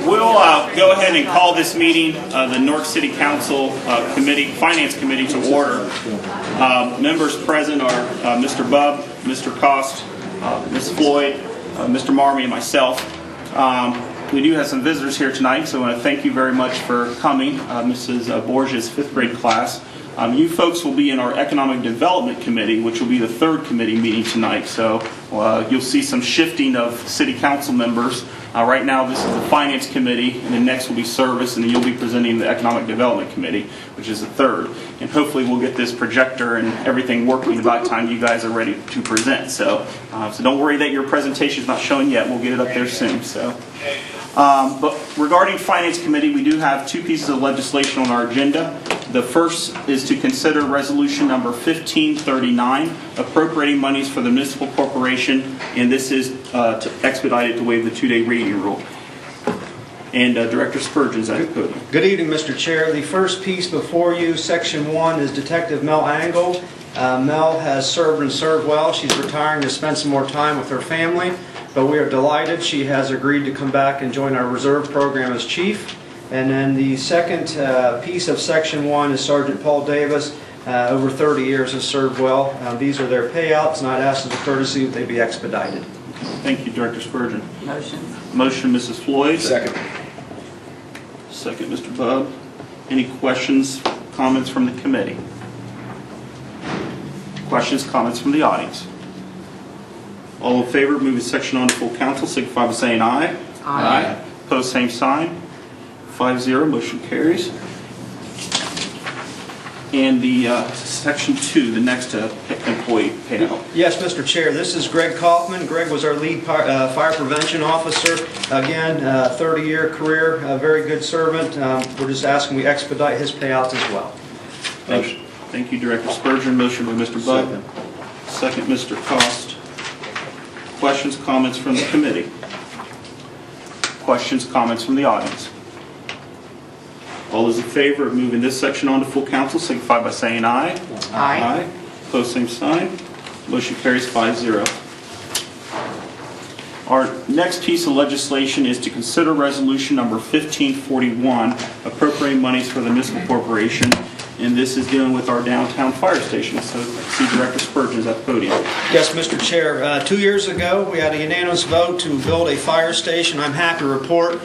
We'll go ahead and call this meeting, the Newark City Council Finance Committee, to order. Members present are Mr. Bubb, Mr. Cost, Ms. Floyd, Mr. Marmee, and myself. We do have some visitors here tonight, so I want to thank you very much for coming. Mrs. Borges' 5th grade class. You folks will be in our Economic Development Committee, which will be the 3rd committee meeting tonight. So you'll see some shifting of city council members. Right now this is the Finance Committee, and then next will be Service, and then you'll be presenting the Economic Development Committee, which is the 3rd. And hopefully we'll get this projector and everything working by the time you guys are ready to present. So don't worry that your presentation is not showing yet. We'll get it up there soon. But regarding Finance Committee, we do have 2 pieces of legislation on our agenda. The first is to consider resolution number 1539, appropriating monies for the municipal corporation, and this is to expedite it to waive the 2-day reading rule. And Director Spurgeon's at the podium. Good evening, Mr. Chair. The first piece before you, Section 1, is Detective Mel Angle. Mel has served and served well. She's retiring to spend some more time with her family, but we are delighted she has agreed to come back and join our reserve program as chief. And then the second piece of Section 1 is Sergeant Paul Davis. Over 30 years has served well. These are their payouts, and I'd ask as a courtesy that they be expedited. Thank you, Director Spurgeon. Motion, Mrs. Floyd. Second. Second, Mr. Bubb. Any questions, comments from the committee? Questions, comments from the audience? All in favor of moving section on to full council, signify by saying aye. Aye. Opposed, same sign. 5-0, motion carries. And the section 2, the next employee payout. Yes, Mr. Chair. This is Greg Kaufman. Greg was our lead fire prevention officer. Again, 30-year career, a very good servant. We're just asking we expedite his payouts as well. Thank you, Director Spurgeon. Motion by Mr. Bubb. Second, Mr. Cost. Questions, comments from the committee? Questions, comments from the audience? All those in favor of moving this section on to full council signify by saying aye. Aye. Opposed, same sign. Motion carries 5-0. Our next piece of legislation is to consider resolution number 1541, appropriating monies for the municipal corporation. And this is dealing with our downtown fire station. So I see Director Spurgeon is at the podium. Yes, Mr. Chair. 2 years ago, we had a unanimous vote to build a fire station. I'm happy to report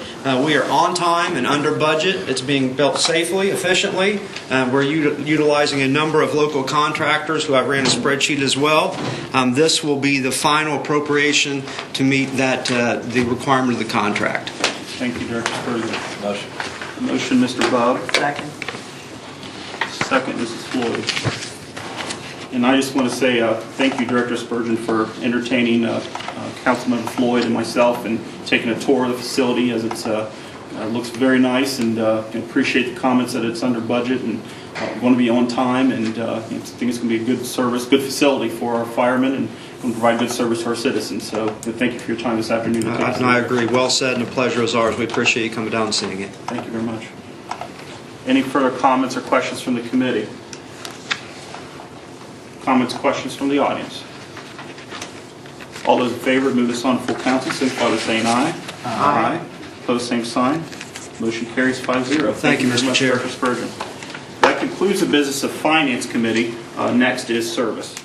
we are on time and under budget. It's being built safely, efficiently. We're utilizing a number of local contractors who I've ran a spreadsheet as well. This will be the final appropriation to meet that the requirement of the contract. Thank you, Director Spurgeon. Motion. Motion, Mr. Bubb. Second. Second, Mrs. Floyd. And I just want to say thank you, Director Spurgeon, for entertaining Councilmember Floyd and myself and taking a tour of the facility, as it looks very nice, and appreciate the comments that it's under budget and going to be on time, and I think it's going to be a good service, good facility for our firemen, and going to provide good service to our citizens. So thank you for your time this afternoon. I agree. Well said, and a pleasure is ours. We appreciate you coming down and seeing it. Thank you very much. Any further comments or questions from the committee? Comments, questions from the audience? All those in favor of moving this on to full council, signify by saying aye. Aye. Opposed, same sign. Motion carries 5-0. Thank you, Mr. Chair. Director Spurgeon. That concludes the business of Finance Committee. Next is Service.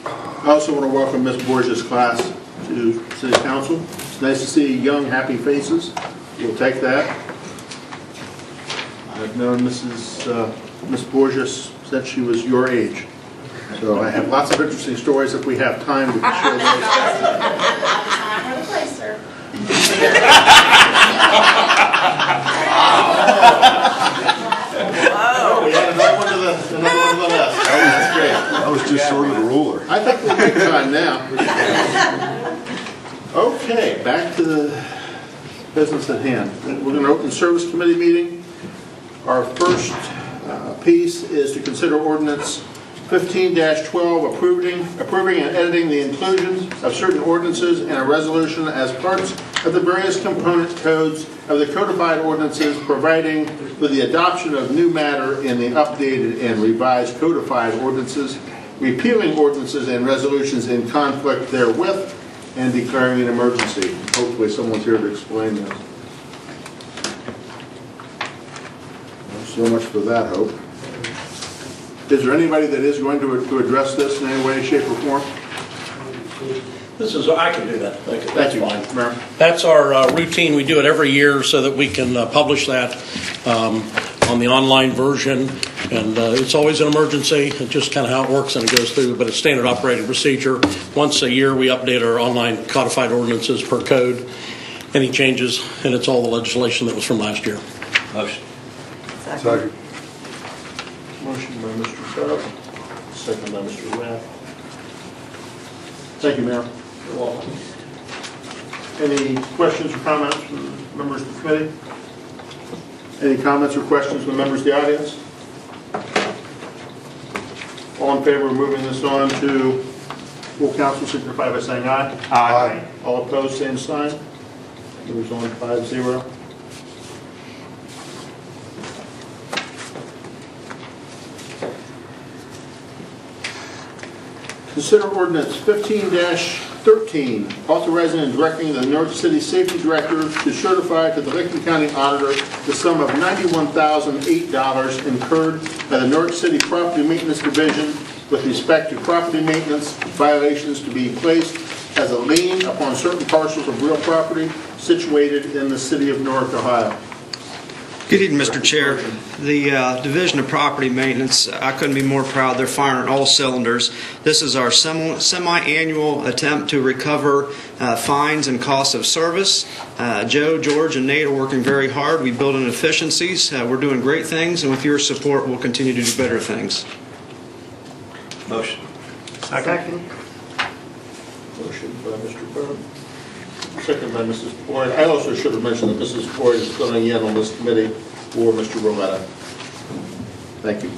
I also want to welcome Ms. Borges' class to City Council. It's nice to see young, happy faces. We'll take that. I've known Ms. Borges since she was your age. So I have lots of interesting stories. If we have time, we can share those. Time or the place, sir. Oh, we had another one to the list. That's great. That was just sort of the ruler. I think we're big time now. Okay, back to the business at hand. We're going to open the Service Committee meeting. Our first piece is to consider ordinance 15-12, approving and editing the inclusions of certain ordinances in a resolution as parts of the various component codes of the codified ordinances, providing for the adoption of new matter in the updated and revised codified ordinances, repealing ordinances and resolutions in conflict therewith, and declaring an emergency. Hopefully someone's here to explain this. So much for that, Hope. Is there anybody that is going to address this in any way, shape, or form? I can do that. That's Thank you, fine. Mayor. That's our routine. We do it every year so that we can publish that on the online version. And it's always an emergency. It's just kind of how it works and it goes through. But it's standard operating procedure. Once a year, we update our online codified ordinances per code. Any changes, and it's all the legislation that was from last year. Motion. Second. Motion by Mr. Sharp, second by Mr. Rath. Thank you, Mayor. You're welcome. Any questions or comments from members of the committee? Any comments or questions from members of the audience? All in favor of moving this on to full council, signify by saying aye. Aye. All opposed, same sign. Moves on 5-0. Consider ordinance 15-13, authorizing and directing the Newark City Safety Director to certify to the Lincoln County Auditor the sum of $91,008 incurred by the Newark City Property Maintenance Division with respect to property maintenance violations to be placed as a lien upon certain parcels of real property situated in the city of Newark, Ohio. Good evening, Mr. Chair. The Division of Property Maintenance, I couldn't be more proud. They're firing on all cylinders. This is our semi-annual attempt to recover fines and costs of service. Joe, George, and Nate are working very hard. We build in efficiencies. We're doing great things, and with your support, we'll continue to do better things. Motion. Second. Motion by Mr. Byrd. Second by Mrs. Boyd. I also should have mentioned that Mrs. Boyd is filling in on this committee for Mr. Roletta. Thank you.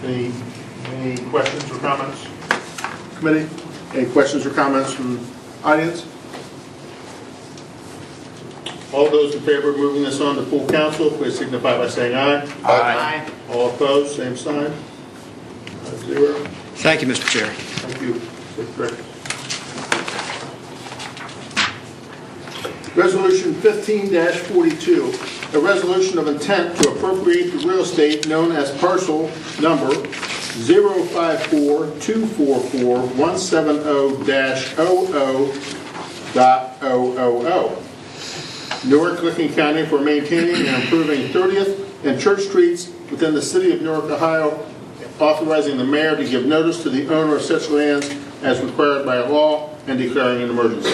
Any questions or comments? Committee? Any questions or comments from audience? All those in favor of moving this on to full council, please signify by saying aye. Aye. All opposed, same sign. 5-0. Thank you, Mr. Chair. Thank you. Secretary. Resolution 15-42, a resolution of intent to appropriate the real estate known as parcel number 054-244-170-00.000. Newark, Licking County for maintaining and improving 30th and Church Streets within the city of Newark, Ohio, authorizing the mayor to give notice to the owner of such lands as required by law and declaring an emergency.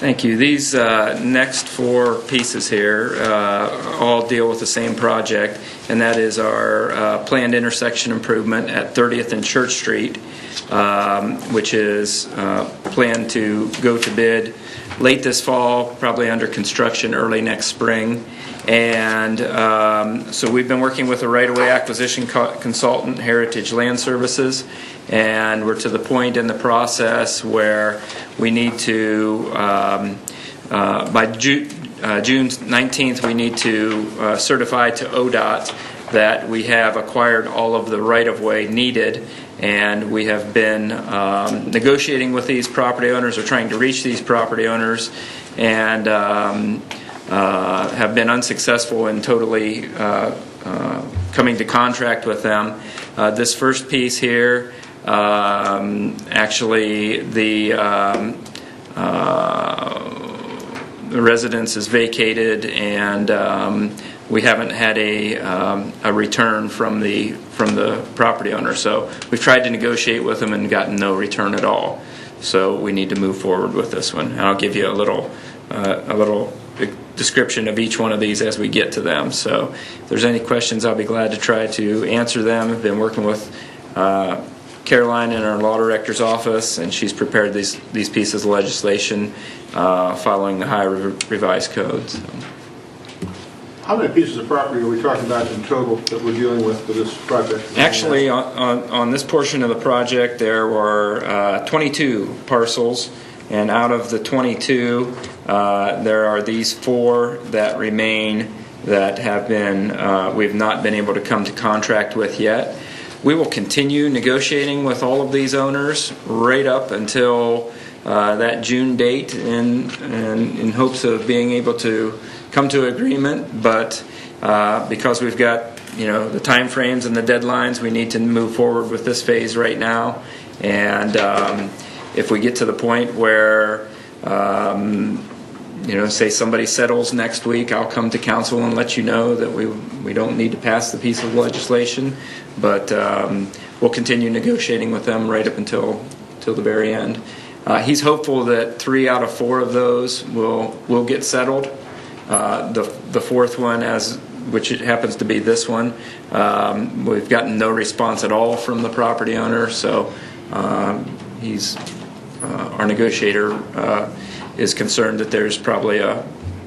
Thank you. These next four pieces here all deal with the same project, and that is our planned intersection improvement at 30th and Church Street, which is planned to go to bid late this fall, probably under construction early next spring. And so we've been working with a right-of-way acquisition consultant, Heritage Land Services, and we're to the point in the process where we need to, by June 19th, we need to certify to ODOT that we have acquired all of the right-of-way needed. And we have been negotiating with these property owners, or trying to reach these property owners, and have been unsuccessful in totally coming to contract with them. This first piece here, actually the residence is vacated, and we haven't had a return from the property owner. So we've tried to negotiate with them and gotten no return at all. So we need to move forward with this one. And I'll give you a little description of each one of these as we get to them. So if there's any questions, I'll be glad to try to answer them. I've been working with Caroline in our law director's office, and she's prepared these pieces of legislation following the High Revised Code. So. How many pieces of property are we talking about in total that we're dealing with for this project? Actually, on this portion of the project, there were 22 parcels, and out of the 22, there are these 4 that remain that have been we've not been able to come to contract with yet. We will continue negotiating with all of these owners right up until that June date, and in hopes of being able to come to agreement. But because we've got the time frames and the deadlines, we need to move forward with this phase right now. And if we get to the point where say somebody settles next week, I'll come to council and let you know that we don't need to pass the piece of legislation. But we'll continue negotiating with them right up until the very end. He's hopeful that 3 out of 4 of those will get settled. The fourth one, which it happens to be this one, we've gotten no response at all from the property owner. So our negotiator is concerned that there's probably a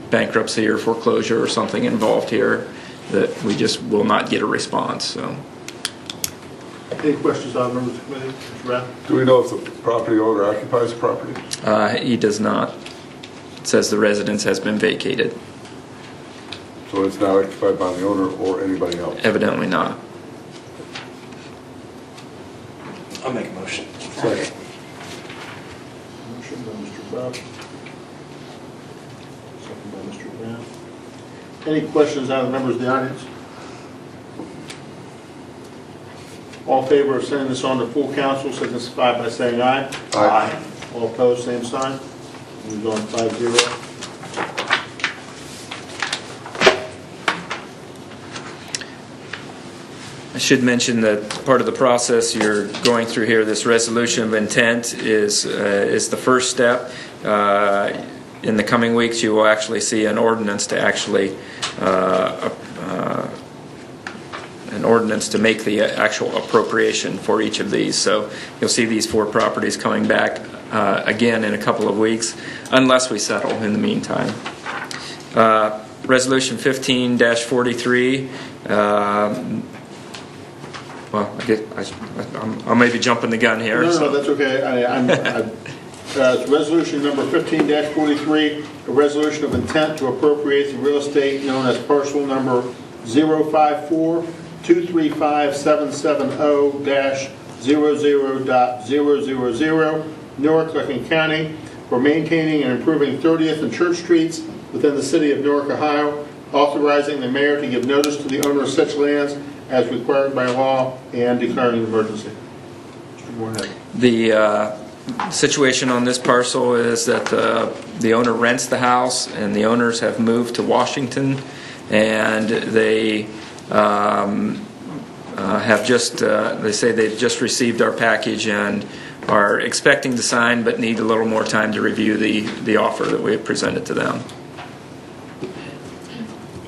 bankruptcy or foreclosure or something involved here, that we just will not get a response. So. Any questions on members of the committee? Mr. Rath? Do we know if the property owner occupies the property? He does not. It says the residence has been vacated. So it's not occupied by the owner or anybody else? Evidently not. I'll make a motion. Second. Motion by Mr. Bob. Second by Mr. Rath. Any questions out of the members of the audience? All in favor of sending this on to full council, signify by saying aye. Aye. All opposed, same sign. Moves on 5-0. I should mention that part of the process you're going through here, this resolution of intent, is the first step. In the coming weeks, you will actually see an ordinance to make the actual appropriation for each of these. So you'll see these 4 properties coming back again in a couple of weeks, unless we settle in the meantime. Resolution 15-43. Well, I may be jumping the gun here. No, that's okay. It's resolution number 15-43, a resolution of intent to appropriate the real estate known as parcel number 054-235-770-00.000, Newark, Licking County, for maintaining and improving 30th and Church Streets within the city of Newark, Ohio, authorizing the mayor to give notice to the owner of such lands as required by law, and declaring an emergency. Mr. Moorhead. The situation on this parcel is that the owner rents the house, and the owners have moved to Washington, and they they say they've just received our package and are expecting to sign, but need a little more time to review the offer that we have presented to them.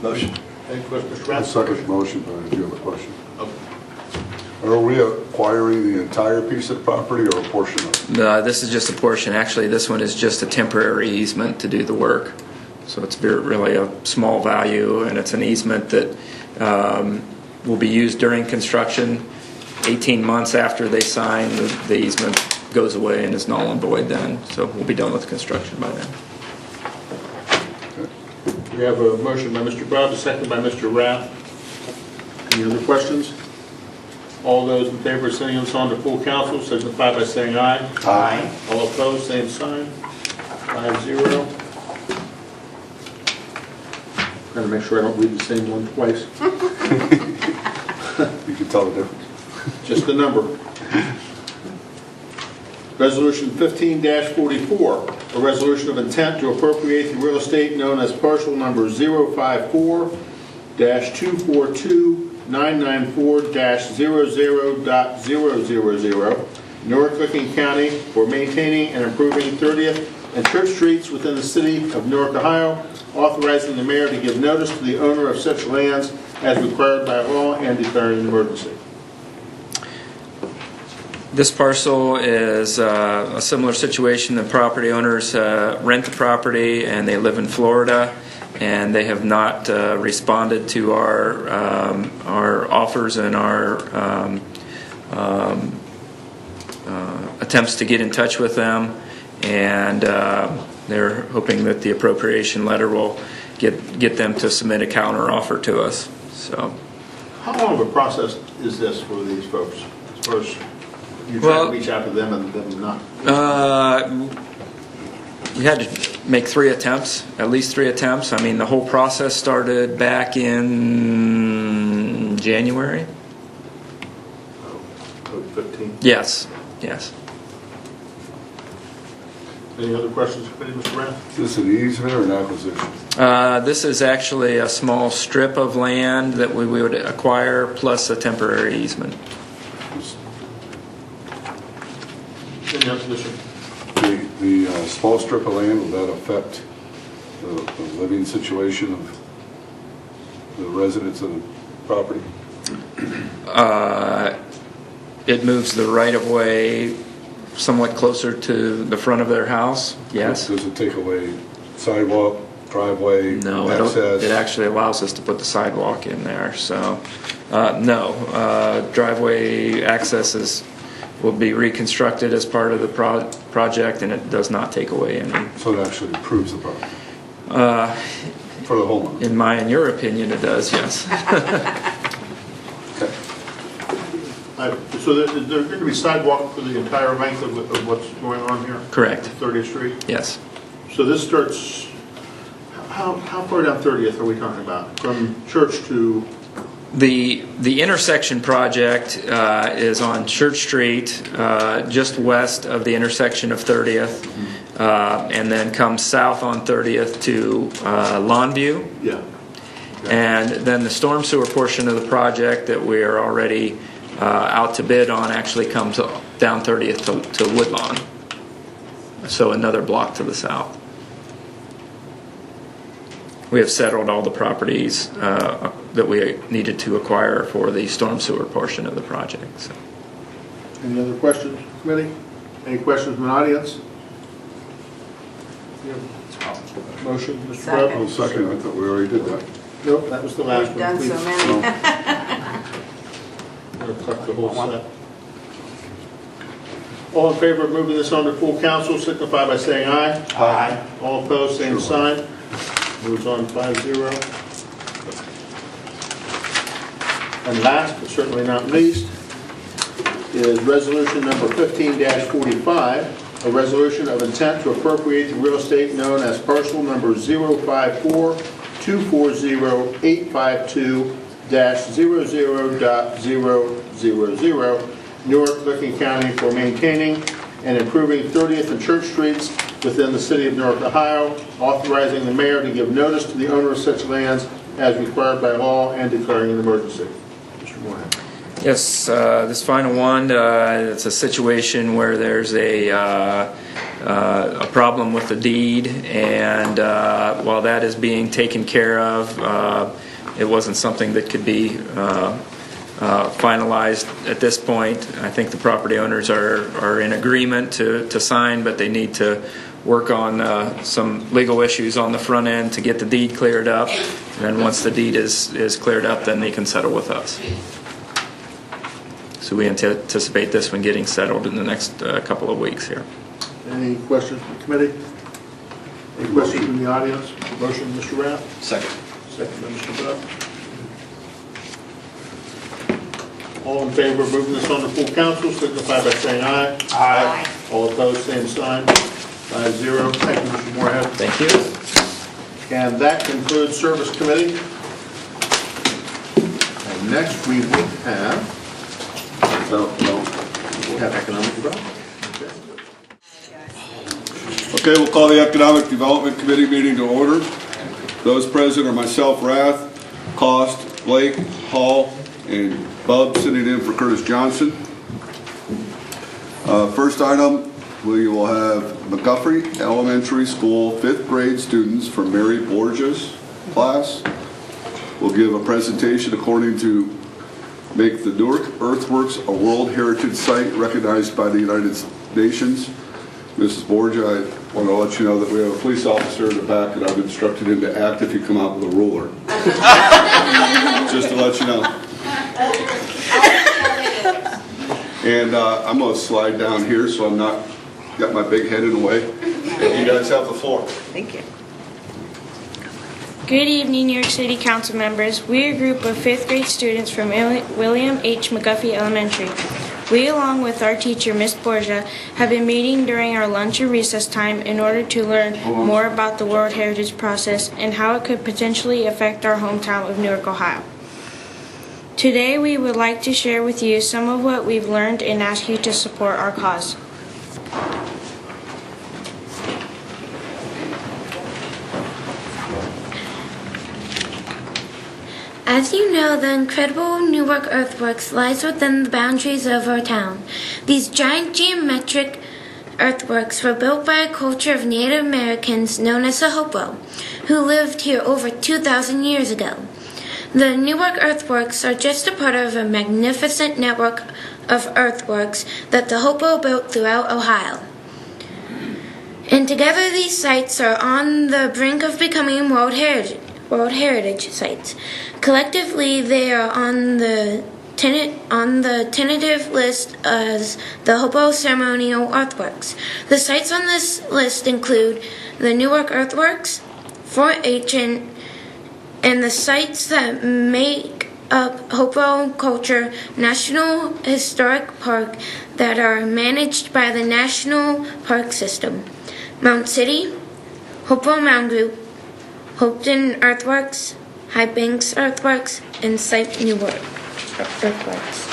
Motion. Any questions, Mr. I Rath? second the motion, but I do have a question. Okay. Are we acquiring the entire piece of property or a portion of it? This is just a portion. Actually, this one is just a temporary easement to do the work. So it's really a small value, and it's an easement that will be used during construction. 18 months after they sign, the easement goes away and is null and void then. So we'll be done with construction by then. We have a motion by Mr. Bob, a second by Mr. Rath. Any other questions? All those in favor of sending this on to full council, signify by saying aye. Aye. All opposed, same sign. 5-0. Gotta make sure I don't read the same one twice. You can tell the difference. Just the number. Resolution 15-44, a resolution of intent to appropriate the real estate known as parcel number 054-242-994-00.000, Newark, Licking County, for maintaining and improving 30th and Church Streets within the city of Newark, Ohio, authorizing the mayor to give notice to the owner of such lands as required by law, and declaring an emergency. This parcel is a similar situation. The property owners rent the property, and they live in Florida, and they have not responded to our offers and our attempts to get in touch with them, and they're hoping that the appropriation letter will get them to submit a counter offer to us. So, How long of a process is this for these folks? As far as you trying Well- to reach out to them and them not? We had to make 3 attempts, at least 3 attempts. I mean, the whole process started back in January. Code 15. Yes, yes. Any other questions, Committee, Mr. Brown? Is this an easement or an acquisition? This is actually a small strip of land that we would acquire plus a temporary easement. Any opposition? The small strip of land, will that affect the living situation of the residents of the property? It moves the right-of-way somewhat closer to the front of their house, yes. Does it take away sidewalk, driveway, No, access? it actually allows us to put the sidewalk in there, so, no. Driveway accesses will be reconstructed as part of the project, and it does not take away any. So it actually improves the property? For the homeowner? In my and your opinion, it does, yes. Okay. So there's going to be sidewalk for the entire length of what's going on here? Correct. 30th Street? Yes. So this starts, how far down 30th are we talking about? From Church to? The intersection project is on Church Street, just west of the intersection of 30th, and then comes south on 30th to Longview. Yeah. And then the storm sewer portion of the project that we are already out to bid on actually comes down 30th to Woodlawn. So another block to the south. We have settled all the properties that we needed to acquire for the storm sewer portion of the project. So. Any other questions, Committee? Any questions from the audience? Motion, Mr. Second. Grubb? I'll second. I thought we already did that. Nope, that was the last We've one. done so Please. many. I'm going to cut the whole set. All in favor of moving this on to full council, signify by saying aye. Aye. All opposed, same sign. Moves on 5-0. And last, but certainly not least, is resolution number 15-45, a resolution of intent to appropriate the real estate known as parcel number 054-240-852-00.000, Newark, Licking County, for maintaining and improving 30th and Church Streets within the city of Newark, Ohio, authorizing the mayor to give notice to the owner of such lands as required by law and declaring an emergency. Mr. Moore. Yes, this final one, it's a situation where there's a problem with the deed, and while that is being taken care of, it wasn't something that could be finalized at this point. I think the property owners are in agreement to sign, but they need to work on some legal issues on the front end to get the deed cleared up. And then once the deed is cleared up, then they can settle with us. So we anticipate this one getting settled in the next couple of weeks here. Any questions from the committee? Any questions from the audience? Motion, Mr. Rath? Second. Second by Mr. Buck. All in favor of moving this on to full council, signify by saying aye. Aye. All opposed, same sign. 5-0. Thank you, Mr. Moorhead. Thank you. And that concludes Service Committee. And next we will have Economic Development. Okay, we'll call the Economic Development Committee meeting to order. Those present are myself, Rath, Cost, Blake, Hall, and Bub sitting in for Curtis Johnson. First item, we will have McGuffrey Elementary School 5th grade students from Mary Borgia's class. We'll give a presentation according to make the Newark Earthworks a World Heritage Site recognized by the United Nations. Mrs. Borgia, I want to let you know that we have a police officer in the back and I've instructed him to act if you come out with a ruler. Just to let you know. And I'm going to slide down here so I'm not got my big head in the way. And you guys have the floor. Thank you. Good evening, New York City Council members. We are a group of 5th grade students from William H. McGuffey Elementary. We, along with our teacher, Miss Borgia, have been meeting during our lunch and recess time in order to learn more about the World Heritage process and how it could potentially affect our hometown of Newark, Ohio. Today, we would like to share with you some of what we've learned and ask you to support our cause. As you know, the incredible Newark Earthworks lies within the boundaries of our town. These giant geometric earthworks were built by a culture of Native Americans known as the Hopo, who lived here over 2,000 years ago. The Newark Earthworks are just a part of a magnificent network of earthworks that the Hopo built throughout Ohio. And together these sites are on the brink of becoming World Heritage sites. Collectively, they are on the tentative list as the Hopo Ceremonial Earthworks. The sites on this list include the Newark Earthworks, Fort Ancient, and the sites that make up Hopo Culture National Historic Park that are managed by the National Park System: Mount City, Hopo Mound Group, Hopton Earthworks, Hibanks Earthworks, and Site Newark Earthworks.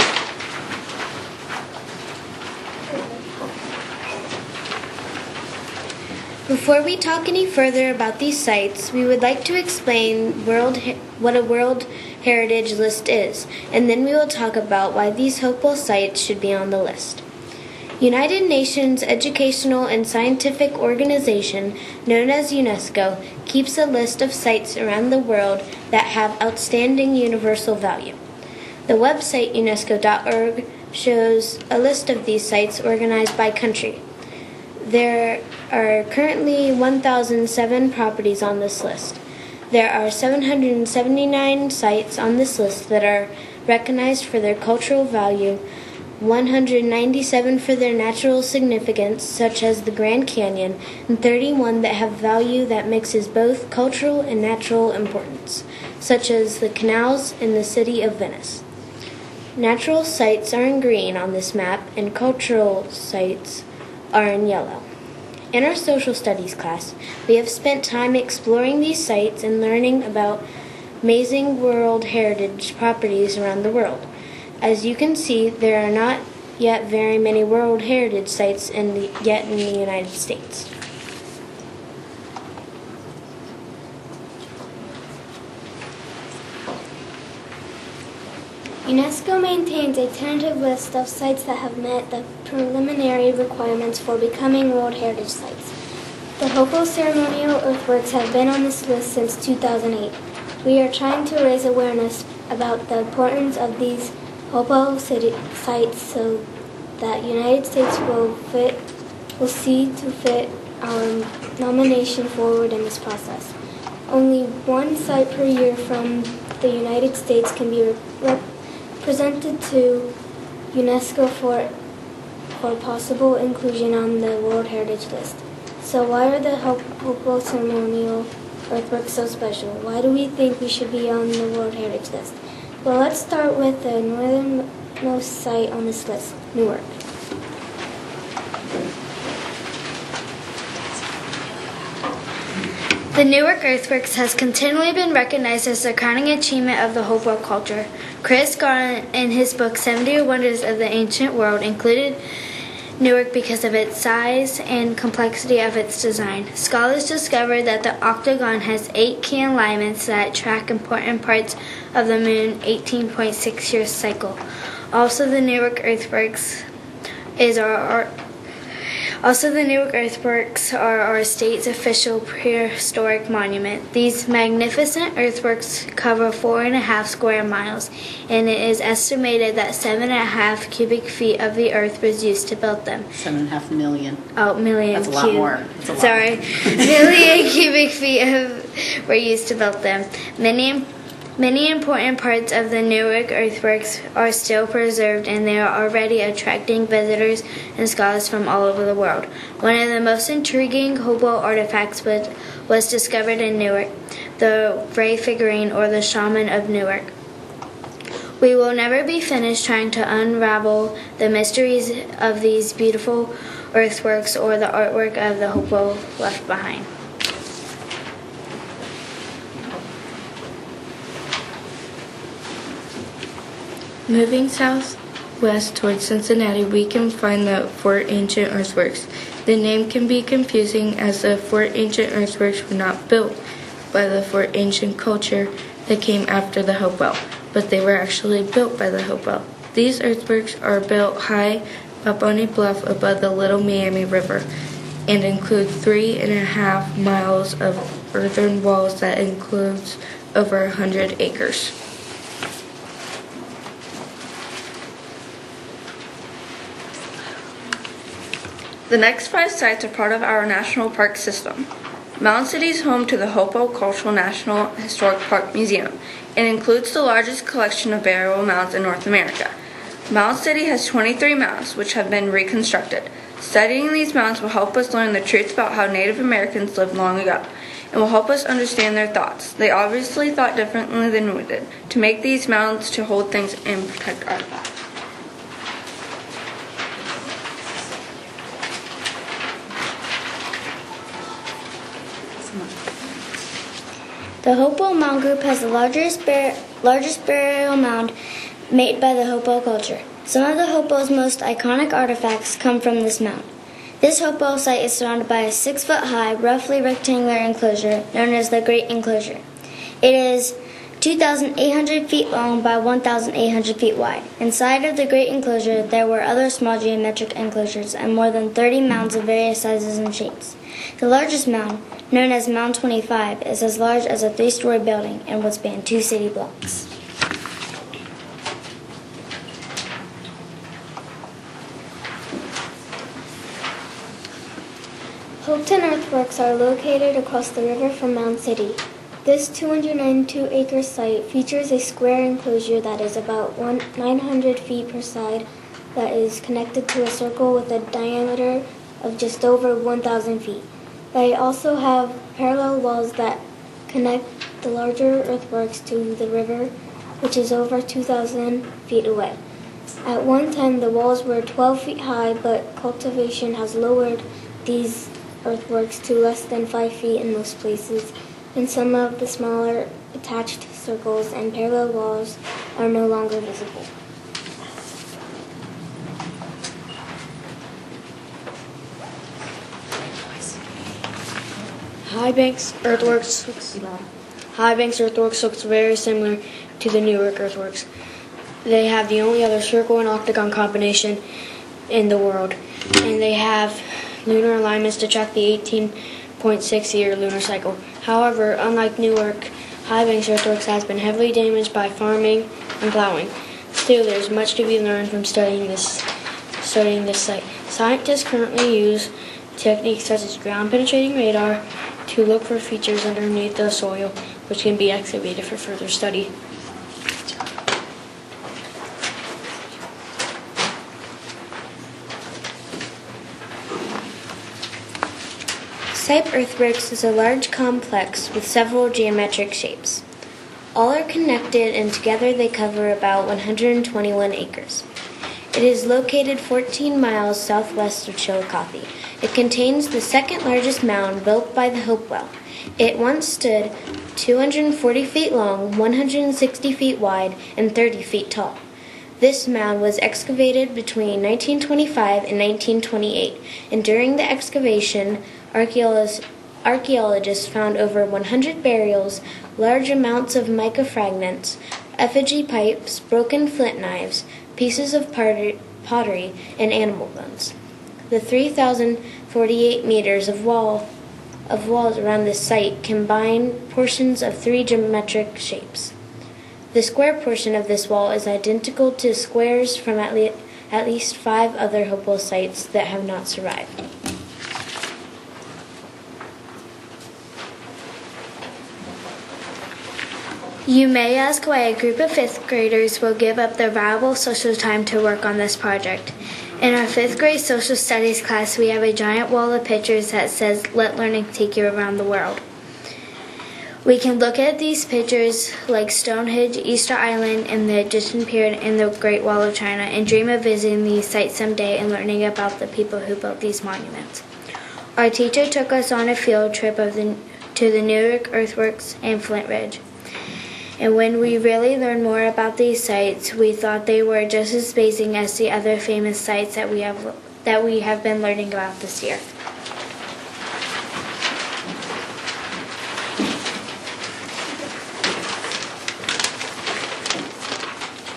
Before we talk any further about these sites, we would like to explain what a World Heritage List is, and then we will talk about why these Hopo sites should be on the list. United Nations Educational and Scientific Organization, known as UNESCO, keeps a list of sites around the world that have outstanding universal value. The website UNESCO.org shows a list of these sites organized by country. There are currently 1,007 properties on this list. There are 779 sites on this list that are recognized for their cultural value, 197 for their natural significance, such as the Grand Canyon, and 31 that have value that mixes both cultural and natural importance, such as the canals in the city of Venice. Natural sites are in green on this map, and cultural sites are in yellow. In our social studies class, we have spent time exploring these sites and learning about amazing World Heritage properties around the world. As you can see, there are not yet very many World Heritage sites yet in the United States. UNESCO maintains a tentative list of sites that have met the preliminary requirements for becoming World Heritage Sites. The Hopo Ceremonial Earthworks have been on this list since 2008. We are trying to raise awareness about the importance of these Hopo sites so that United States will see to fit our nomination forward in this process. Only one site per year from the United States can be presented to UNESCO for possible inclusion on the World Heritage List. So why are the Hopo Ceremonial Earthworks so special? Why do we think we should be on the World Heritage List? Well, let's start with the northernmost site on this list, Newark. The Newark Earthworks has continually been recognized as the crowning achievement of the Hopo culture. Chris Garland, in his book 70 Wonders of the Ancient World, included Newark because of its size and complexity of its design. Scholars discovered that the octagon has 8 key alignments that track important parts of the Moon 18.6-year cycle. Also, the Newark Earthworks are our state's official prehistoric monument. These magnificent earthworks cover 4.5 square miles, and it is estimated that 7.5 cubic feet of the earth was used to build them. 7.5 million. Oh, million. That's a lot more. That's a lot. Sorry. Million cubic feet were used to build them. Many Many important parts of the Newark Earthworks are still preserved, and they are already attracting visitors and scholars from all over the world. One of the most intriguing Hopewell artifacts was discovered in Newark, the Ray figurine, or the Shaman of Newark. We will never be finished trying to unravel the mysteries of these beautiful earthworks or the artwork of the Hopewell left behind. Moving southwest towards Cincinnati, we can find the Fort Ancient Earthworks. The name can be confusing as the Fort Ancient Earthworks were not built by the Fort Ancient culture that came after the Hopewell, but they were actually built by the Hopewell. These earthworks are built high up on a bluff above the Little Miami River and include 3.5 miles of earthen walls that includes over 100 acres. The next 5 sites are part of our national park system. Mound City is home to the Hopewell Cultural National Historic Park Museum. It includes the largest collection of burial mounds in North America. Mound City has 23 mounds, which have been reconstructed. Studying these mounds will help us learn the truth about how Native Americans lived long ago, and will help us understand their thoughts. They obviously thought differently than we did, to make these mounds to hold things and protect artifacts. The Hopewell Mound Group has the largest burial mound made by the Hopewell culture. Some of the Hopewell's most iconic artifacts come from this mound. This Hopewell site is surrounded by a 6-foot-high, roughly rectangular enclosure known as the Great Enclosure. It is 2,800 feet long by 1,800 feet wide. Inside of the Great Enclosure, there were other small geometric enclosures and more than 30 mounds of various sizes and shapes. The largest mound, known as Mound 25, is as large as a 3-story building and would span 2 city blocks. Hopton Earthworks are located across the river from Mound City. This 292-acre site features a square enclosure that is about 900 feet per side that is connected to a circle with a diameter of just over 1,000 feet. They also have parallel walls that connect the larger earthworks to the river, which is over 2,000 feet away. At one time, the walls were 12 feet high, but cultivation has lowered these earthworks to less than 5 feet in most places, and some of the smaller attached circles and parallel walls are no longer visible. Hibanks Earthworks looks very similar to the Newark Earthworks. They have the only other circle and octagon combination in the world, and they have lunar alignments to track the 18.6-year lunar cycle. However, unlike Newark, Hibanks Earthworks has been heavily damaged by farming and plowing. Still, there's much to be learned from studying this site. Scientists currently use techniques such as ground-penetrating radar to look for features underneath the soil, which can be excavated for further study. Sipe Earthworks is a large complex with several geometric shapes. All are connected, and together they cover about 121 acres. It is located 14 miles southwest of Chillicothe. It contains the second largest mound built by the Hopewell. It once stood 240 feet long, 160 feet wide, and 30 feet tall. This mound was excavated between 1925 and 1928, and during the excavation, archaeologists found over 100 burials, large amounts of mica fragments, effigy pipes, broken flint knives, pieces of pottery, and animal bones. The 3,048 meters of walls around this site combine portions of 3 geometric shapes. The square portion of this wall is identical to squares from at least 5 other Hopewell sites that have not survived. You may ask why a group of 5th graders will give up their valuable social time to work on this project. In our 5th grade social studies class, we have a giant wall of pictures that says, "Let learning take you around the world." We can look at these pictures like Stonehenge, Easter Island, and the Egyptian Pyramid and the Great Wall of China and dream of visiting these sites someday and learning about the people who built these monuments. Our teacher took us on a field trip to the Newark Earthworks and Flint Ridge. And when we really learned more about these sites, we thought they were just as amazing as the other famous sites that we have been learning about this year.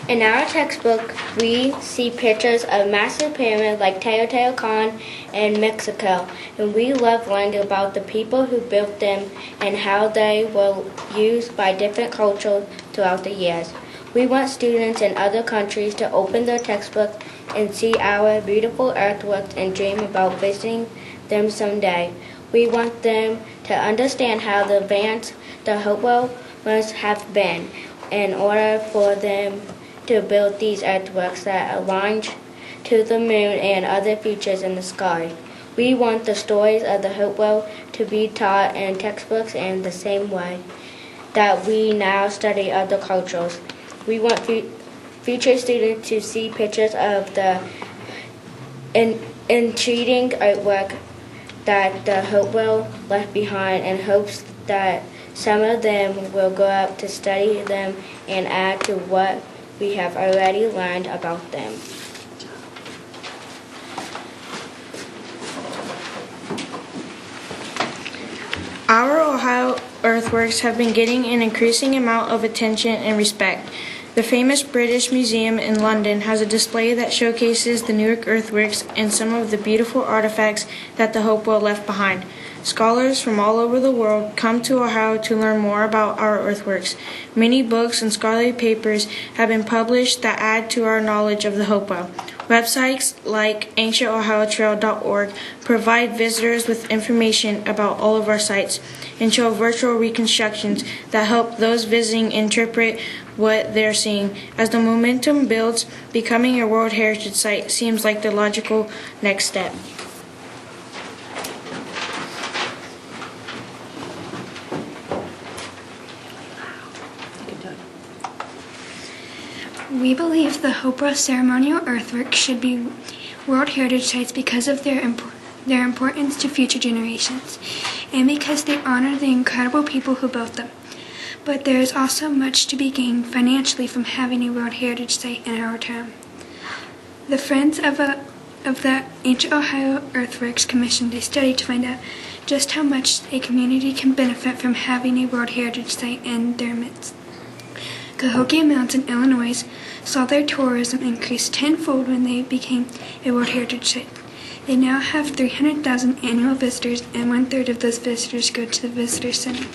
In our textbook, we see pictures of massive pyramids like Teotihuacan in Mexico, and we love learning about the people who built them and how they were used by different cultures throughout the years. We want students in other countries to open their textbook and see our beautiful earthworks and dream about visiting them someday. We want them to understand how advanced the Hopewell must have been in order for them to build these earthworks that align to the moon and other features in the sky. We want the stories of the Hopewell to be taught in textbooks in the same way that we now study other cultures. We want future students to see pictures of the intriguing artwork that the Hopewell left behind in hopes that some of them will go out to study them and add to what we have already learned about them. Our Ohio earthworks have been getting an increasing amount of attention and respect. The famous British Museum in London has a display that showcases the Newark Earthworks and some of the beautiful artifacts that the Hopewell left behind. Scholars from all over the world come to Ohio to learn more about our earthworks. Many books and scholarly papers have been published that add to our knowledge of the Hopewell. Websites like ancientohiotrail.org provide visitors with information about all of our sites and show virtual reconstructions that help those visiting interpret what they're seeing. As the momentum builds, becoming a World Heritage Site seems like the logical next step. We believe the Hopewell ceremonial earthworks should be World Heritage Sites because of their importance to future generations and because they honor the incredible people who built them. But there is also much to be gained financially from having a World Heritage Site in our town. The Friends of the Ancient Ohio Earthworks commissioned a study to find out just how much a community can benefit from having a World Heritage Site in their midst. Cahokia Mountain, Illinois, saw their tourism increase tenfold when they became a World Heritage Site. They now have 300,000 annual visitors, and 1/3 of those visitors go to the visitor center.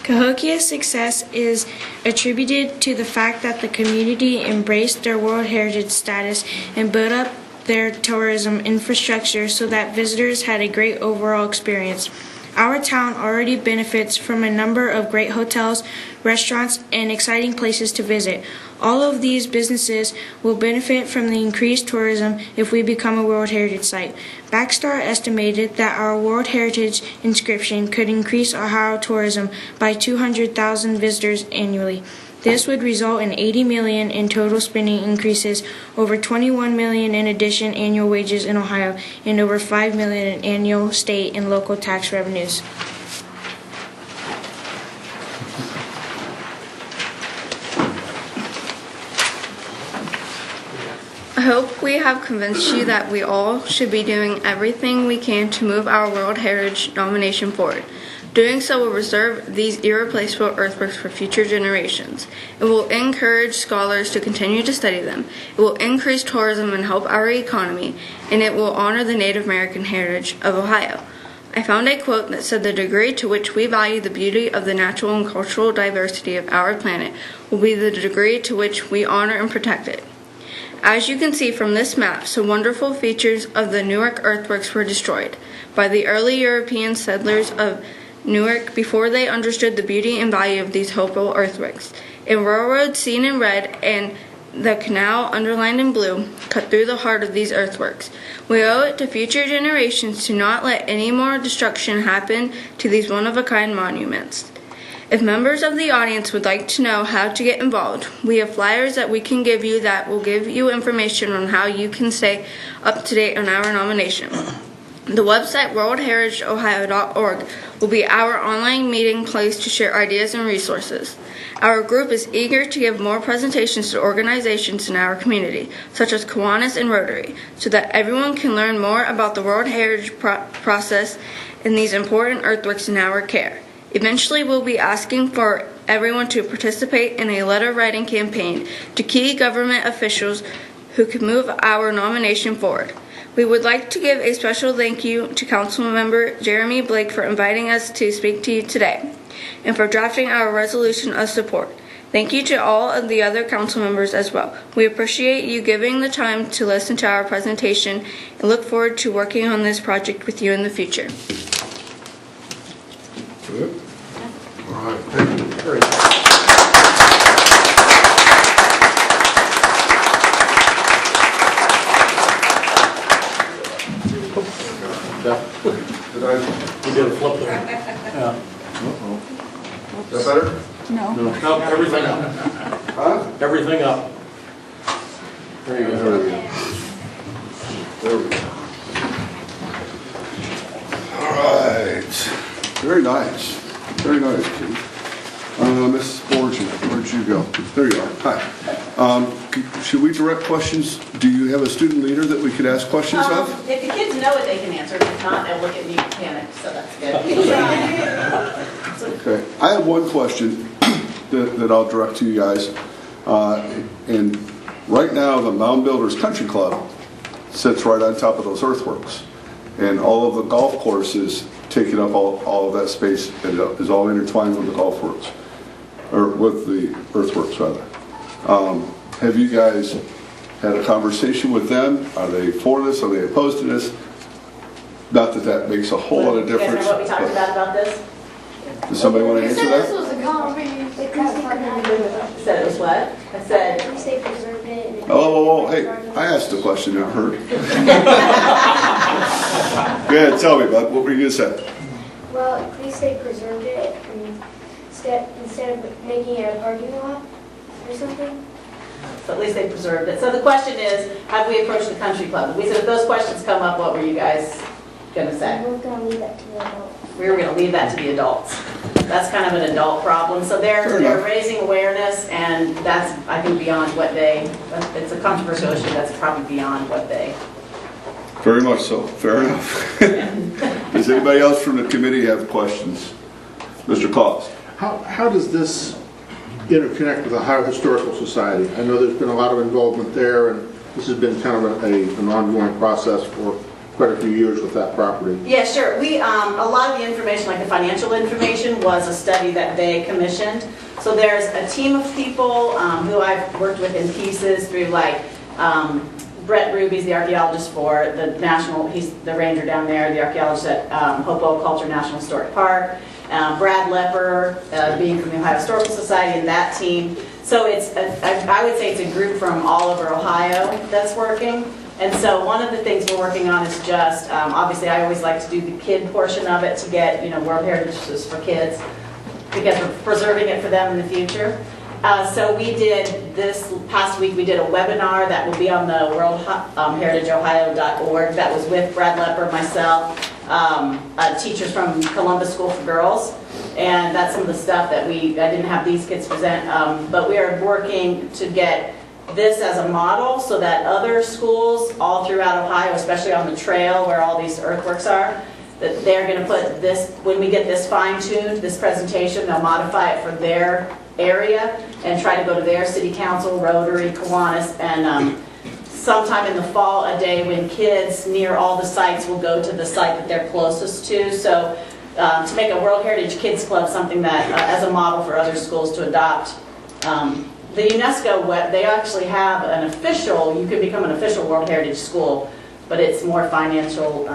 Cahokia's success is attributed to the fact that the community embraced their World Heritage status and built up their tourism infrastructure so that visitors had a great overall experience. Our town already benefits from a number of great hotels, restaurants, and exciting places to visit. All of these businesses will benefit from the increased tourism if we become a World Heritage Site. Backstar estimated that our World Heritage inscription could increase Ohio tourism by 200,000 visitors annually. This would result in $80 million in total spending increases, over $21 million in addition annual wages in Ohio, and over $5 million in annual state and local tax revenues. I hope we have convinced you that we all should be doing everything we can to move our World Heritage nomination forward. Doing so will reserve these irreplaceable earthworks for future generations. It will encourage scholars to continue to study them. It will increase tourism and help our economy, and it will honor the Native American heritage of Ohio. I found a quote that said the degree to which we value the beauty of the natural and cultural diversity of our planet will be the degree to which we honor and protect it. As you can see from this map, some wonderful features of the Newark Earthworks were destroyed. by the early European settlers of Newark before they understood the beauty and value of these Hopewell earthworks. A railroad seen in red and the canal underlined in blue cut through the heart of these earthworks. We owe it to future generations to not let any more destruction happen to these one-of-a-kind monuments. If members of the audience would like to know how to get involved, we have flyers that we can give you that will give you information on how you can stay up to date on our nomination. The website worldheritageohio.org will be our online meeting place to share ideas and resources. Our group is eager to give more presentations to organizations in our community, such as Kiwanis and Rotary, so that everyone can learn more about the World Heritage process and these important earthworks in our care. Eventually, we'll be asking for everyone to participate in a letter writing campaign to key government officials who can move our nomination forward. We would like to give a special thank you to Councilmember Jeremy Blake for inviting us to speak to you today and for drafting our resolution of support. Thank you to all of the other council members as well. We appreciate you giving the time to listen to our presentation and look forward to working on this project with you in the future. Good. All right, thank you. Great. Did I? We did a flip there. Yeah. Is that better? No. No, everything up. Huh? Everything up. There you go. There we go. There we go. All right. Very nice. Very nice, Keith. Mrs. Borgia, where'd you go? There you are. Hi. Should we direct questions? Do you have a student leader that we could ask questions of? If the kids know it, they can answer. If not, they'll look at me and panic, so that's good. Okay. I have one question that I'll direct to you guys. And right now, the Mound Builders Country Club sits right on top of those earthworks. And all of the golf courses taking up all of that space, and is all intertwined with the golf works, or with the earthworks rather. Have you guys had a conversation with them? Are they for this? Are they opposed to this? Not that that makes a whole lot of difference. You guys know what we talked about this? Does somebody want to answer that? was a Said it was what? I said. We say preserve it. Oh, hey, I asked a question, I heard. Go ahead, tell me, bud, what were you going to say? Well, please say preserved it and instead of making it a parking lot or something. So at least they preserved it. So the question is, have we approached the country club? We said if those questions come up, what were you guys going to say? We're going to leave that to the adults. We were going to leave that to the adults. That's kind of an adult problem. So they're raising awareness, and that's, I think, beyond what it's a controversial issue that's probably beyond what they. Very much so. Fair enough. Does anybody else from the committee have questions? Mr. Cost. How does this interconnect with the Ohio Historical Society? I know there's been a lot of involvement there, and this has been kind of an ongoing process for quite a few years with that property. Yeah, sure. We a lot of the information, like the financial information, was a study that they commissioned. So there's a team of people who I've worked with in pieces through, like Brett Ruby's the archaeologist for the national. He's the ranger down there. The archaeologist at Hopewell Culture National Historic Park. Brad Lepper, being from the Ohio Historical Society, and that team. So it's I would say it's a group from all over Ohio that's working. And so one of the things we're working on is just, obviously I always like to do the kid portion of it to get, World Heritage is for kids, because we're preserving it for them in the future. So we did, this past week, we did a webinar that will be on the worldheritageohio.org that was with Brad Lepper, myself, teachers from Columbus School for Girls. And that's some of the stuff that I didn't have these kids present, but we are working to get this as a model so that other schools all throughout Ohio, especially on the trail where all these earthworks are, that they're going to put this, when we get this fine-tuned, this presentation, they'll modify it for their area and try to go to their city council, Rotary, Kiwanis, and sometime in the fall, a day when kids near all the sites will go to the site that they're closest to. So to make a World Heritage Kids Club something that, as a model for other schools to adopt. The UNESCO, they actually have an official, you can become an official World Heritage School, but it's more financial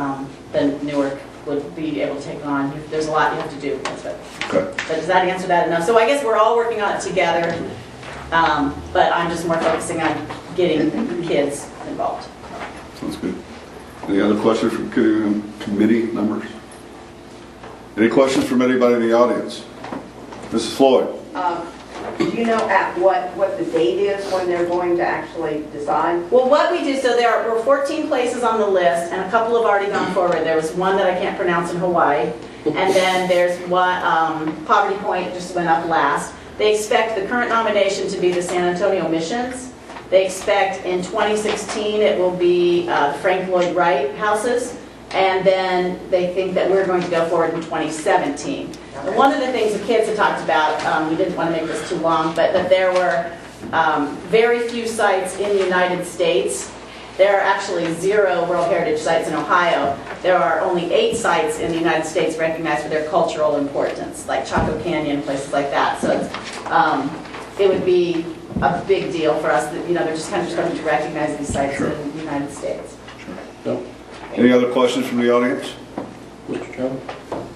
than Newark would be able to take on. There's a lot you have to do. Okay. But does that answer that enough? So I guess we're all working on it together, but I'm just more focusing on getting kids involved. Sounds good. Any other questions from committee members? Any questions from anybody in the audience? Mrs. Floyd? Do you know at what the date is when they're going to actually decide? Well, what we do, so there were 14 places on the list, and a couple have already gone forward. There was one that I can't pronounce in Hawaii, and then there's one, Poverty Point just went up last. They expect the current nomination to be the San Antonio Missions. They expect in 2016 it will be Frank Lloyd Wright houses, and then they think that we're going to go forward in 2017. And one of the things the kids had talked about, we didn't want to make this too long, but that there were very few sites in the United States. There are actually 0 World Heritage sites in Ohio. There are only 8 sites in the United States recognized for their cultural importance, like Chaco Canyon, places like that. So it would be a big deal for us that, they're just kind of starting to recognize these sites in the United States. No. Any other questions from the audience? Mr. Chairman?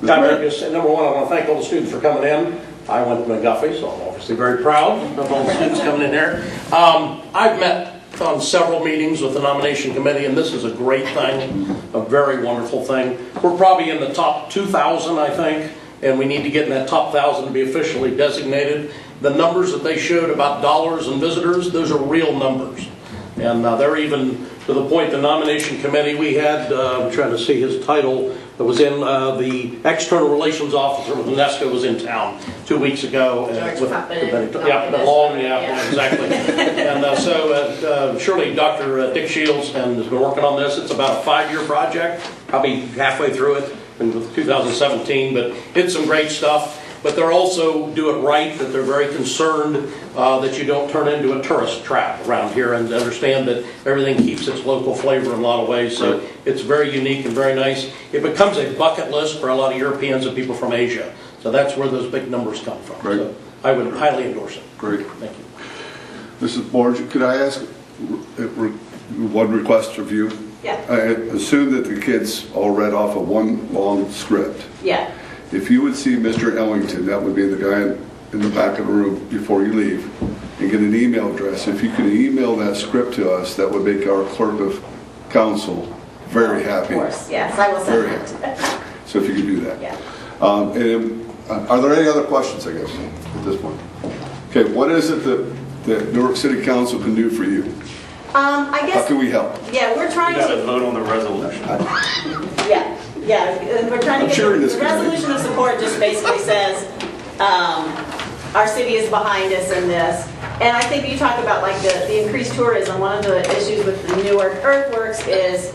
Number one, I want to thank all the students for coming in. I went to McGuffey, so I'm obviously very proud of all the students coming in here. I've met on several meetings with the nomination committee, and this is a great thing, a very wonderful thing. We're probably in the top 2,000, I think, and we need to get in that top 1,000 to be officially designated. The numbers that they showed about dollars and visitors, those are real numbers. And they're even to the point the nomination committee, we had, I'm trying to see his title, that was in the external relations officer with UNESCO was in town 2 weeks ago. Exactly. And so surely Dr. Dick Shields has been working on this. It's about a 5-year project, probably halfway through it in 2017, but it's some great stuff. But they're also do it right, that they're very concerned that you don't turn into a tourist trap around here, and understand that everything keeps its local flavor in a lot of ways. So it's very unique and very nice. It becomes a bucket list for a lot of Europeans and people from Asia. So that's where those big numbers come from. Great. So I would highly endorse it. Great. Thank you. Mrs. Borge, could I ask one request of you? Yeah. I assume that the kids all read off of one long script. Yeah. If you would see Mr. Ellington, that would be the guy in the back of the room before you leave, and get an email address. If you could email that script to us, that would make our clerk of council very happy. Of course, yes, I will send Very it. happy. So if you could do that. Yeah. Are there any other questions, I guess, at this point? Okay, what is it that Newark City Council can do for you? I guess. How can we help? Yeah, we're trying got to to vote on the resolution. Yeah, we're trying to get the resolution of support. Just basically says our city is behind us in this. And I think you talk about like the increased tourism. One of the issues with the Newark Earthworks is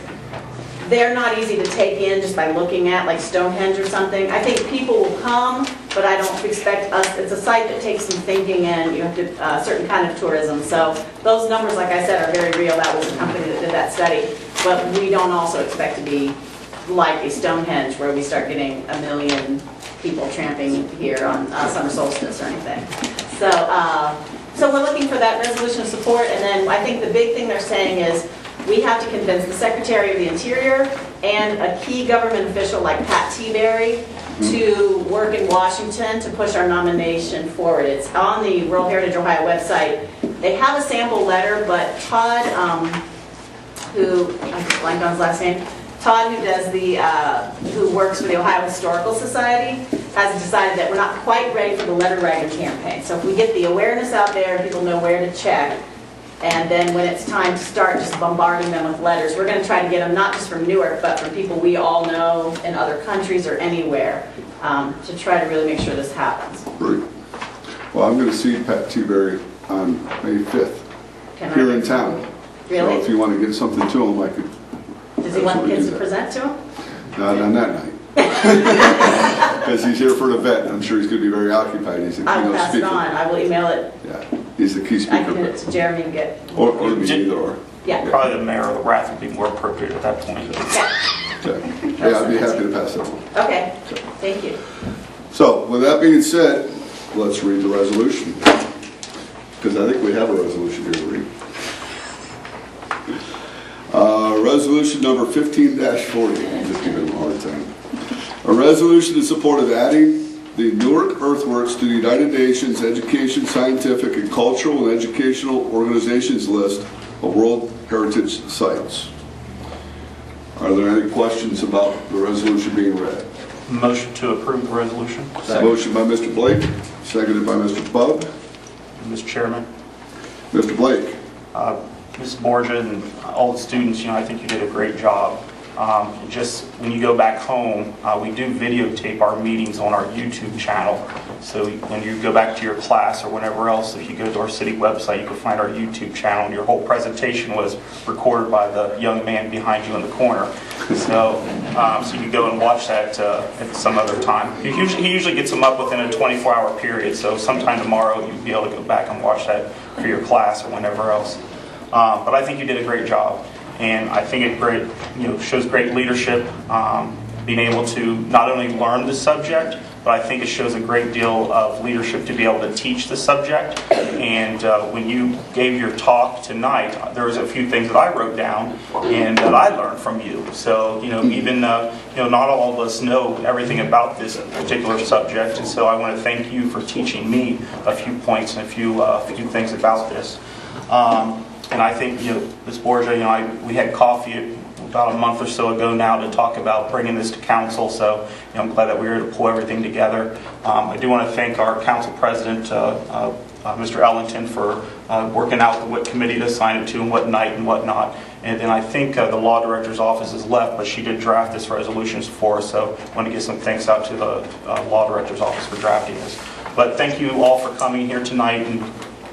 they're not easy to take in just by looking at, like Stonehenge or something. I think people will come, but I don't expect us. It's a site that takes some thinking, and you have to certain kind of tourism. So those numbers, like I said, are very real. That was the company that did that study. But we don't also expect to be like a Stonehenge where we start getting 1 million people tramping here on summer solstice or anything. So we're looking for that resolution of support, and then I think the big thing they're saying is we have to convince the Secretary of the Interior and a key government official like Pat Teaberry to work in Washington to push our nomination forward. It's on the World Heritage Ohio website. They have a sample letter, but Todd, who, I just blanked on his last name, Todd, who does who works for the Ohio Historical Society, has decided that we're not quite ready for the letter writing campaign. So if we get the awareness out there, people know where to check, and then when it's time to start just bombarding them with letters, we're going to try to get them not just from Newark, but from people we all know in other countries or anywhere, to try to really make sure this happens. Great. Well, I'm going to see Pat Teaberry on May 5th here in town. Really? So if you want to get something to him, I could. Does he want the kids to present to him? Not on that night. Because he's here for an event, and I'm sure he's going to be very occupied. He's the I will keynote pass speaker. it on. I will email it. Yeah, he's the key speaker. I can get it to Jeremy and get. Or me either. Or. Yeah. Probably the mayor or the Wrath would be more appropriate at that point. Okay. Yeah, I'd be happy to pass it on. Okay, thank you. So, with that being said, let's read the resolution. Because I think we have a resolution here to read. Resolution number 15-40. I'm just giving him a hard time. A resolution in support of adding the Newark Earthworks to the United Nations Education, Scientific, and Cultural and Educational Organizations list of World Heritage Sites. Are there any questions about the resolution being read? Motion to approve the resolution. Motion by Mr. Blake, seconded by Mr. Bub. Mr. Chairman. Mr. Blake. Ms. Borgia and all the students, I think you did a great job. Just when you go back home, we do videotape our meetings on our YouTube channel. So when you go back to your class or whenever else, if you go to our city website, you can find our YouTube channel. And your whole presentation was recorded by the young man behind you in the corner. So you can go and watch that at some other time. He usually gets them up within a 24-hour period. So sometime tomorrow you'll be able to go back and watch that for your class or whenever else. But I think you did a great job. And I think it shows great leadership, being able to not only learn the subject, but I think it shows a great deal of leadership to be able to teach the subject. And when you gave your talk tonight, there was a few things that I wrote down and that I learned from you. So even not all of us know everything about this particular subject, and so I want to thank you for teaching me a few points and a few things about this. And I think, Ms. Borgia, we had coffee about a month or so ago now to talk about bringing this to council, so I'm glad that we were able to pull everything together. I do want to thank our council president, Mr. Ellington, for working out what committee to assign it to and what night and whatnot. And then I think the law director's office is left, but she did draft this resolution for us, so I want to give some thanks out to the law director's office for drafting this. But thank you all for coming here tonight and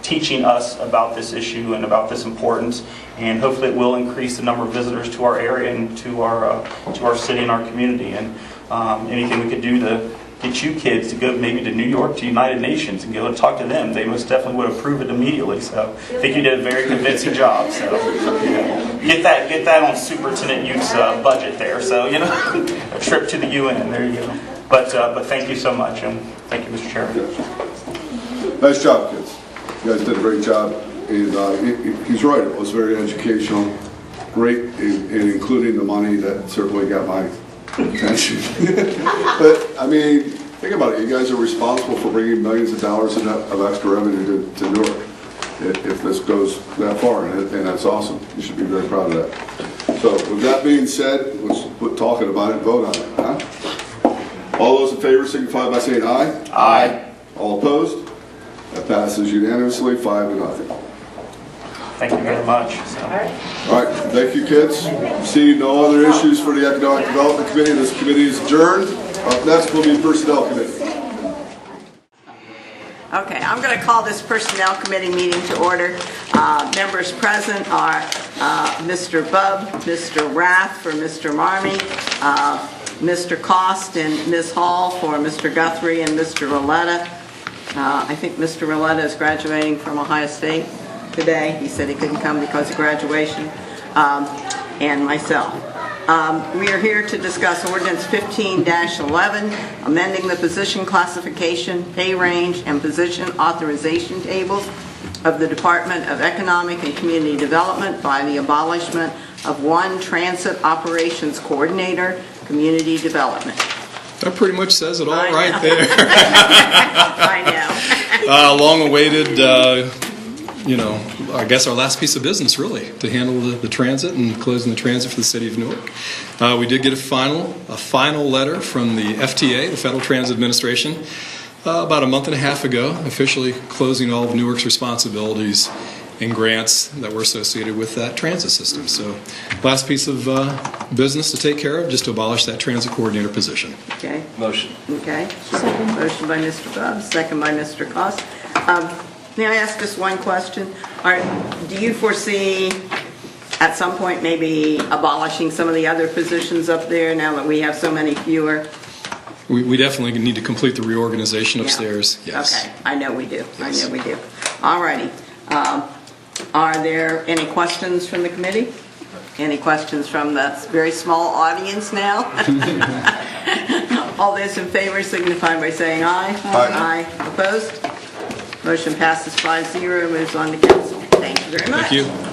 teaching us about this issue and about this importance, and hopefully it will increase the number of visitors to our area and to our city and our community. And anything we could do to get you kids to go maybe to New York, to United Nations, and go and talk to them, they most definitely would approve it immediately. So I think you did a very convincing job. So get that on Superintendent Youth's budget there. So a trip to the UN. There you go. But thank you so much, and thank you, Mr. Chairman. Nice job, kids. You guys did a great job, and he's right, it was very educational, great, and including the money that certainly got my attention. But, I mean, think about it, you guys are responsible for bringing millions of dollars of extra revenue to Newark, if this goes that far, and that's awesome. You should be very proud of that. So, with that being said, let's quit talking about it and vote on it, huh? All those in favor signify by saying aye. Aye. All opposed? That passes unanimously, 5-0. Thank you very much. All right, thank you, kids. See no other issues for the Economic Development Committee. This committee is adjourned. Up next will be Personnel Committee. Okay, I'm going to call this Personnel Committee meeting to order. Members present are Mr. Bubb, Mr. Rath for Mr. Marmee, Mr. Cost and Ms. Hall for Mr. Guthrie and Mr. Roletta. I think Mr. Roletta is graduating from Ohio State today. He said he couldn't come because of graduation. And myself. We are here to discuss Ordinance 15-11, amending the position classification, pay range, and position authorization tables of the Department of Economic and Community Development by the abolishment of one Transit Operations Coordinator, Community Development. That pretty much says it all right there. I know. Long-awaited, I guess our last piece of business, really, to handle the transit and closing the transit for the city of Newark. We did get a final letter from the FTA, the Federal Transit Administration, about a month and a half ago, officially closing all of Newark's responsibilities and grants that were associated with that transit system. So last piece of business to take care of, just to abolish that transit coordinator position. Okay. Motion. Okay. Motion by Mr. Bubb, second by Mr. Cost. May I ask just one question? Do you foresee at some point maybe abolishing some of the other positions up there now that we have so many fewer? We definitely need to complete the reorganization upstairs. Yeah. Yes. Okay. I know we do. Yes. I know we do. All righty. Are there any questions from the committee? Any questions from the very small audience now? All those in favor signify by saying aye. Aye. Aye. Opposed? Motion passes 5-0, moves on to council. Thank you very much. Thank you.